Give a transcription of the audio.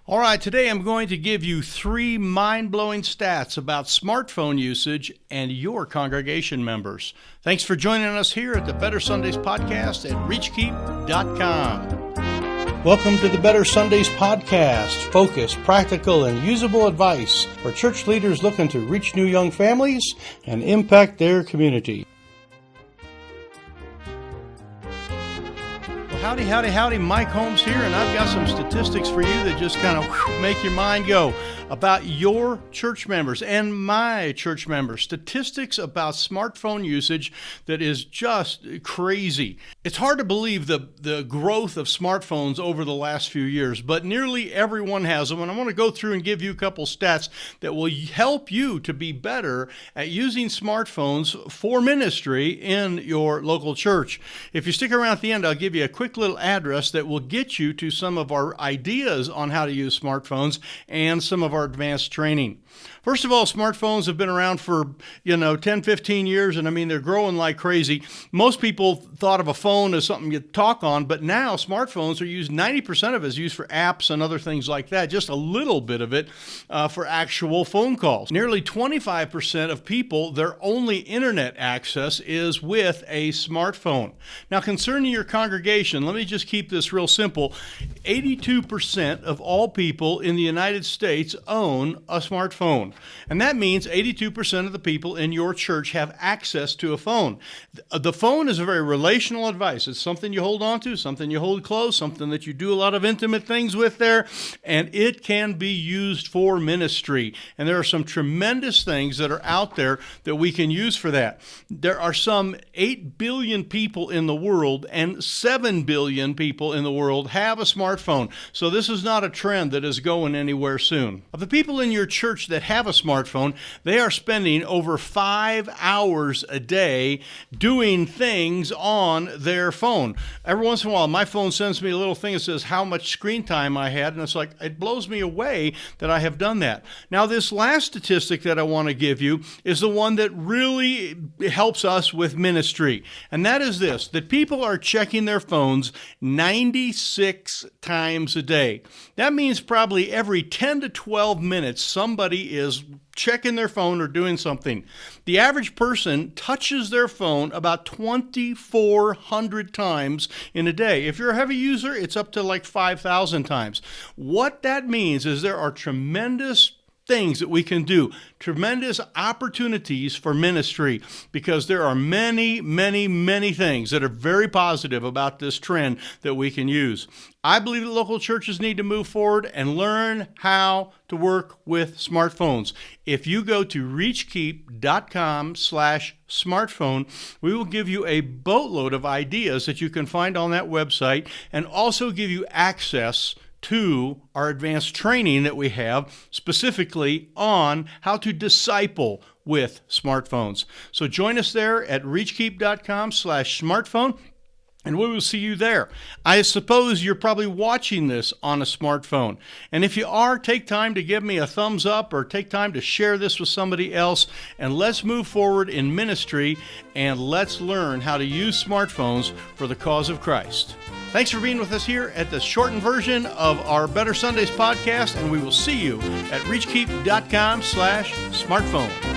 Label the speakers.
Speaker 1: All right, today I'm going to give you 3 mind-blowing stats about smartphone usage and your congregation members. Thanks for joining us here at the Better Sundays podcast at reachkeep.com. Welcome to the Better Sundays podcast, focused, practical, and usable advice for church leaders looking to reach new young families and impact their community. Howdy, Mike Holmes here, and I've got some statistics for you that just kind of make your mind go about your church members and my church members. Statistics about smartphone usage that is just crazy. It's hard to believe the growth of smartphones over the last few years, but nearly everyone has them, and I want to go through and give you a couple stats that will help you to be better at using smartphones for ministry in your local church. If you stick around at the end, I'll give you a quick little address that will get you to some of our ideas on how to use smartphones and some of our advanced training. First of all, smartphones have been around for, 10, 15 years, and they're growing like crazy. Most people thought of a phone as something you talk on, but now smartphones are used, 90% of it is used for apps and other things like that, just a little bit of it for actual phone calls. Nearly 25% of people, their only internet access is with a smartphone. Now, concerning your congregation, let me just keep this real simple. 82% of all people in the United States own a smartphone. And that means 82% of the people in your church have access to a phone. The phone is a very relational device. It's something you hold on to, something you hold close, something that you do a lot of intimate things with there, and it can be used for ministry. And there are some tremendous things that are out there that we can use for that. There are some 8 billion people in the world, and 7 billion people in the world have a smartphone. So this is not a trend that is going anywhere soon. Of the people in your church that have a smartphone, they are spending over 5 hours a day doing things on their phone. Every once in a while, my phone sends me a little thing that says how much screen time I had, and it's like, it blows me away that I have done that. Now, this last statistic that I want to give you is the one that really helps us with ministry, and that is this, that people are checking their phones 96 times a day. That means probably every 10 to 12 minutes, somebody is checking their phone or doing something. The average person touches their phone about 2,400 times in a day. If you're a heavy user, it's up to like 5,000 times. What that means is there are tremendous things that we can do, tremendous opportunities for ministry, because there are many, many, many things that are very positive about this trend that we can use. I believe that local churches need to move forward and learn how to work with smartphones. If you go to reachkeep.com/smartphone, we will give you a boatload of ideas that you can find on that website and also give you access to our advanced training that we have specifically on how to disciple with smartphones. So join us there at reachkeep.com/smartphone. And we will see you there. I suppose you're probably watching this on a smartphone. And if you are, take time to give me a thumbs up or take time to share this with somebody else. And let's move forward in ministry and let's learn how to use smartphones for the cause of Christ. Thanks for being with us here at the shortened version of our Better Sundays podcast. And we will see you at reachkeep.com/smartphone.